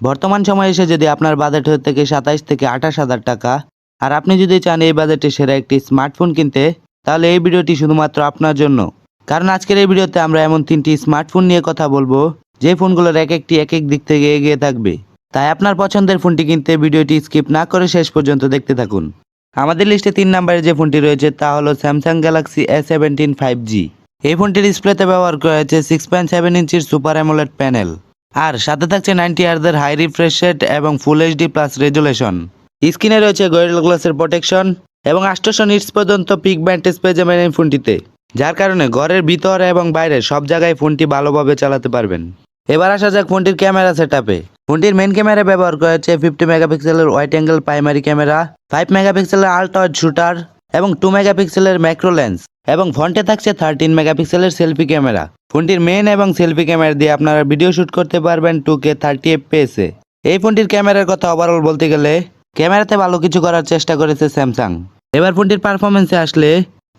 বর্তমান সময়ে এসে যদি আপনার বাজেট হয়ে থেকে 27 থেকে 28 হাজার টাকা, আর আপনি যদি চান এই বাজেটে সেরা একটি স্মার্টফোন কিনতে, তাহলে এই ভিডিওটি শুধুমাত্র আপনার জন্য। কারণ আজকের এই ভিডিওতে আমরা এমন 3টি স্মার্টফোন নিয়ে কথা বলবো যে ফোনগুলোর এক একটি এক এক দিক থেকে এগিয়ে থাকবে। তাই আপনার পছন্দের ফোনটি কিনতে ভিডিওটি স্কিপ না করে শেষ পর্যন্ত দেখতে থাকুন। আমাদের লিস্টে 3 নম্বরে যে ফোনটি রয়েছে তা হলো স্যামসাং গ্যালাক্সি S17 5G। এই ফোনটির ডিসপ্লেতে ব্যবহার করা হয়েছে 6.7 ইঞ্চির সুপার অ্যামোলেড প্যানেল, আর সাথে থাকছে 90 হার্জের হাই রিফ্রেশ রেট এবং ফুল এইচডি প্লাস রেজুলেশন। স্ক্রিনে রয়েছে গরিলা গ্লাসের প্রোটেকশন এবং 800 নিটস পর্যন্ত পিক ব্যান্টেজ পেয়ে যাবেন এই ফোনটিতে, যার কারণে ঘরের ভিতর এবং বাইরে সব জায়গায় ফোনটি ভালোভাবে চালাতে পারবেন। এবার আসা যাক ফোনটির ক্যামেরা সেটআপে। ফোনটির মেইন ক্যামেরা ব্যবহার করা হয়েছে 50 মেগাপিক্সেলের ওয়াইড অ্যাঙ্গেল প্রাইমারি ক্যামেরা, 5 মেগাপিক্সেলের আল্ট্রা ওয়াইড শুটার এবং 2 মেগাপিক্সেলের ম্যাক্রো লেন্স, এবং ফ্রন্টে থাকছে 13 মেগাপিক্সেলের সেলফি ক্যামেরা। ফোনটির মেইন এবং সেলফি ক্যামেরা দিয়ে আপনারা ভিডিও শুট করতে পারবেন 2K 30 FPS এ। এই ফোনটির ক্যামেরার কথা ওভারঅল বলতে গেলে ক্যামেরাতে ভালো কিছু করার চেষ্টা করেছে স্যামসাং। এবার ফোনটির পারফরমেন্সে আসলে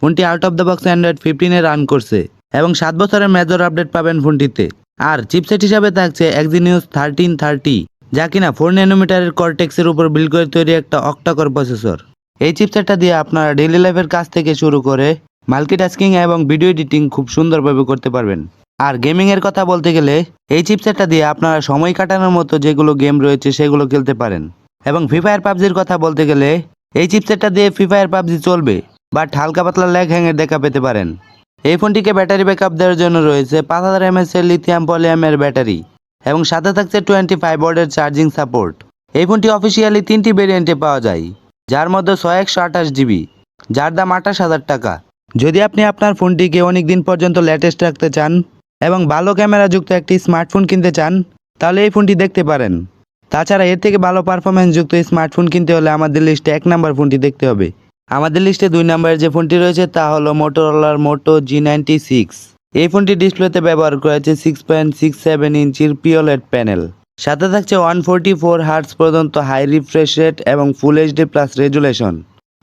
ফোনটি out of the box Android 15 run করছে এবং 7 বছরের মেজর আপডেট পাবেন ফোনটিতে। আর চিপসেট হিসাবে থাকছে Exynos 1330, যা কিনা 4 ন্যানোমিটারের কর্টেক্সের উপর বিল্ড করে তৈরি একটা অক্টাকোর প্রসেসর। এই চিপসেটটা দিয়ে আপনারা ডেইলি লাইফের কাজ থেকে শুরু করে মাল্টিটাস্কিং এবং ভিডিও এডিটিং খুব সুন্দরভাবে করতে পারবেন। আর গেমিং এর কথা বলতে গেলে এই চিপসেটটা দিয়ে আপনারা সময় কাটানোর মতো যেগুলো গেম রয়েছে সেগুলো খেলতে পারেন। এবং ফ্রি ফায়ার পাবজির কথা বলতে গেলে এই চিপসেটটা দিয়ে ফ্রি ফায়ার পাবজি চলবে, বাট হালকা পাতলা ল্যাগ হ্যাংয়ের দেখা পেতে পারেন। এই ফোনটিকে ব্যাটারি ব্যাকআপ দেওয়ার জন্য রয়েছে 5000 mAh এর লিথিয়াম পলিয়ামের ব্যাটারি এবং সাথে থাকছে 25 ওয়াটের চার্জিং সাপোর্ট। এই ফোনটি অফিসিয়ালি 3টি ভেরিয়েন্টে পাওয়া যায়, যার মধ্যে 128GB, যার দাম 28,000 টাকা। যদি আপনি আপনার ফোনটিকে অনেক দিন পর্যন্ত লেটেস্ট রাখতে চান এবং ভালো ক্যামেরা যুক্ত একটি স্মার্টফোন কিনতে চান, তাহলে এই ফোনটি দেখতে পারেন। তাছাড়া এর থেকে ভালো পারফরমেন্স যুক্ত স্মার্টফোন কিনতে হলে আমাদের লিস্টে 1 নম্বর ফোনটি দেখতে হবে। আমাদের লিস্টে 2 নম্বরের যে ফোনটি রয়েছে তা হলো মোটোরোলার মোটো G96। এই ফোনটি ডিসপ্লেতে ব্যবহার করা হয়েছে 6.67 ইঞ্চির পিওলেড প্যানেল, সাথে থাকছে 144 হার্টজ পর্যন্ত হাই রিফ্রেশ রেট এবং ফুল এইচডি প্লাস রেজুলেশন।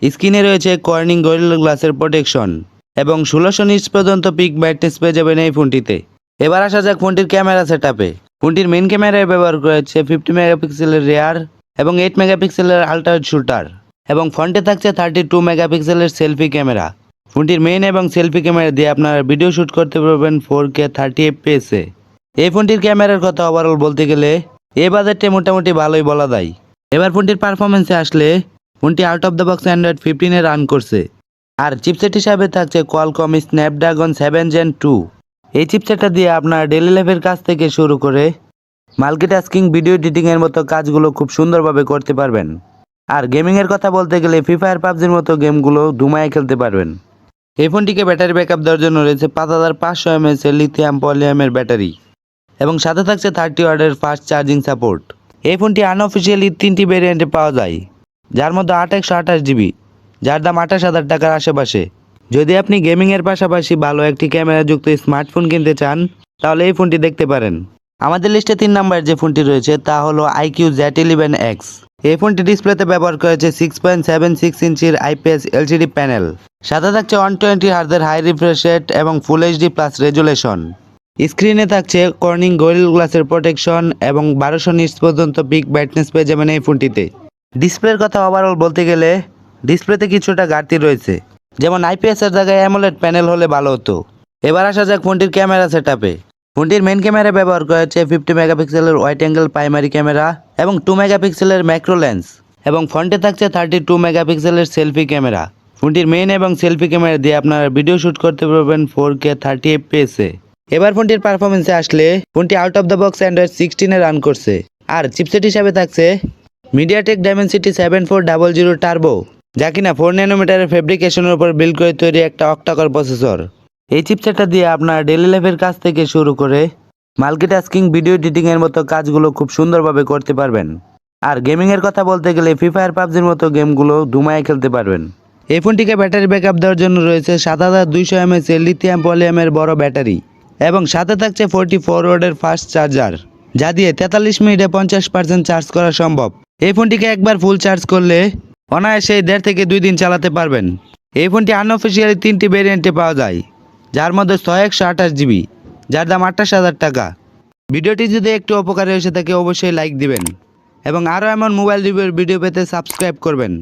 স্ক্রিনে রয়েছে কর্নিং গরিলা গ্লাসের প্রোটেকশন এবং 1600 নিটস পর্যন্ত পিক ব্রাইটনেস পেয়ে যাবেন এই ফোনটিতে। এবার আসা যাক ফোনটির ক্যামেরা সেটআপে। ফোনটির মেইন ক্যামেরায় ব্যবহার করা হয়েছে 50 মেগাপিক্সেলের রেয়ার এবং 8 মেগাপিক্সেলের আল্ট্রা ওয়াইড শুটার, এবং ফ্রন্টে থাকছে 32 মেগাপিক্সেলের সেলফি ক্যামেরা। ফোনটির মেইন এবং সেলফি ক্যামেরা দিয়ে আপনারা ভিডিও শুট করতে পারবেন 4K 30 FPS এ। এই ফোনটির ক্যামেরার কথা ওভারঅল বলতে গেলে এই বাজেটে মোটামুটি ভালোই বলা যায়। এবার ফোনটির পারফরমেন্সে আসলে ফোনটি out of the box Android 15 run করছে, আর চিপসেট হিসাবে থাকছে কোয়ালকম স্ন্যাপড্রাগন 7 Gen 2। এই চিপসেটটা দিয়ে আপনারা ডেইলি লাইফের কাজ থেকে শুরু করে মাল্টিটাস্কিং ভিডিও এডিটিং এর মতো কাজগুলো খুব সুন্দরভাবে করতে পারবেন। আর গেমিং এর কথা বলতে গেলে ফ্রি ফায়ার পাবজির মতো গেমগুলো ধুমায় খেলতে পারবেন। এই ফোনটিকে ব্যাটারি ব্যাকআপ দেওয়ার জন্য রয়েছে 5500 mAh এর লিথিয়াম পলিয়ামের ব্যাটারি এবং সাথে থাকছে 30 ওয়াটের ফাস্ট চার্জিং সাপোর্ট। এই ফোনটি আনঅফিসিয়ালি 3টি ভেরিয়েন্টে পাওয়া যায়, যার মধ্যে 128GB, যার দাম 28,000 টাকার আশেপাশে। যদি আপনি গেমিং এর পাশাপাশি ভালো একটি ক্যামেরা যুক্ত স্মার্টফোন কিনতে চান, তাহলে এই ফোনটি দেখতে পারেন। আমাদের লিস্টে 3 নম্বরের যে ফোনটি রয়েছে তা হলো IQ Z11X। এই ফোনটি ডিসপ্লেতে ব্যবহার করা হয়েছে 6.76 ইঞ্চির IPS LCD প্যানেল, সাথে থাকছে 120 হার্জের হাই রিফ্রেশ রেট এবং ফুল এইচডি প্লাস রেজুলেশন। স্ক্রিনে থাকছে কর্নিং গরিলা গ্লাসের প্রোটেকশন এবং 1200 নিটস পর্যন্ত পিক ব্রাইটনেস পেয়ে যাবেন এই ফোনটিতে। ডিসপ্লের কথা ওভারঅল বলতে গেলে ডিসপ্লেতে কিছুটা ঘাটতি রয়েছে, যেমন IPS এর জায়গায় অ্যামোলেড প্যানেল হলে ভালো হতো। এবার আসা যাক ফোনটির ক্যামেরা সেটআপে। ফোনটির মেইন ক্যামেরা ব্যবহার করা হয়েছে 50 মেগাপিক্সেলের ওয়াইড অ্যাঙ্গেল প্রাইমারি ক্যামেরা এবং 2 মেগাপিক্সেলের ম্যাক্রো লেন্স, এবং ফ্রন্টে থাকছে 32 মেগাপিক্সেলের সেলফি ক্যামেরা। ফোনটির মেইন এবং সেলফি ক্যামেরা দিয়ে আপনারা ভিডিও শুট করতে পারবেন 4K 30 FPS এ। এবার ফোনটির পারফরমেন্সে আসলে ফোনটি out of the box Android 16 run করছে, আর চিপসেট হিসাবে থাকছে মিডিয়াটেক ডাইমেনসিটি 7400 টার্বো, যা কিনা 4 ন্যানোমিটারের ফেব্রিকেশনের উপর বিল্ড করে তৈরি একটা অক্টাকোর প্রসেসর। এই চিপসেটটা দিয়ে আপনারা ডেইলি লাইফের কাজ থেকে শুরু করে মাল্টিটাস্কিং ভিডিও এডিটিং এর মতো কাজগুলো খুব সুন্দরভাবে করতে পারবেন। আর গেমিং এর কথা বলতে গেলে ফ্রি ফায়ার পাবজির মতো গেমগুলো ধুমায় খেলতে পারবেন। এই ফোনটিকে ব্যাটারি ব্যাকআপ দেওয়ার জন্য রয়েছে 7200 mAh এর লিথিয়াম পলিয়ামের বড় ব্যাটারি এবং সাথে থাকছে 44 ওয়াটের ফাস্ট চার্জার, যা দিয়ে 43 মিনিটে 50% চার্জ করা সম্ভব। এই ফোনটিকে একবার ফুল চার্জ করলে অনায়াসে 1.5 থেকে 2 দিন চালাতে পারবেন। এই ফোনটি আনঅফিসিয়ালি 3টি ভেরিয়েন্টে পাওয়া যায়, যার মধ্যে 128GB, যার দাম 28,000 টাকা। ভিডিওটি যদি একটু উপকারী এসে থাকে অবশ্যই লাইক দিবেন এবং আরও এমন মোবাইল রিভিউর ভিডিও পেতে সাবস্ক্রাইব করবেন।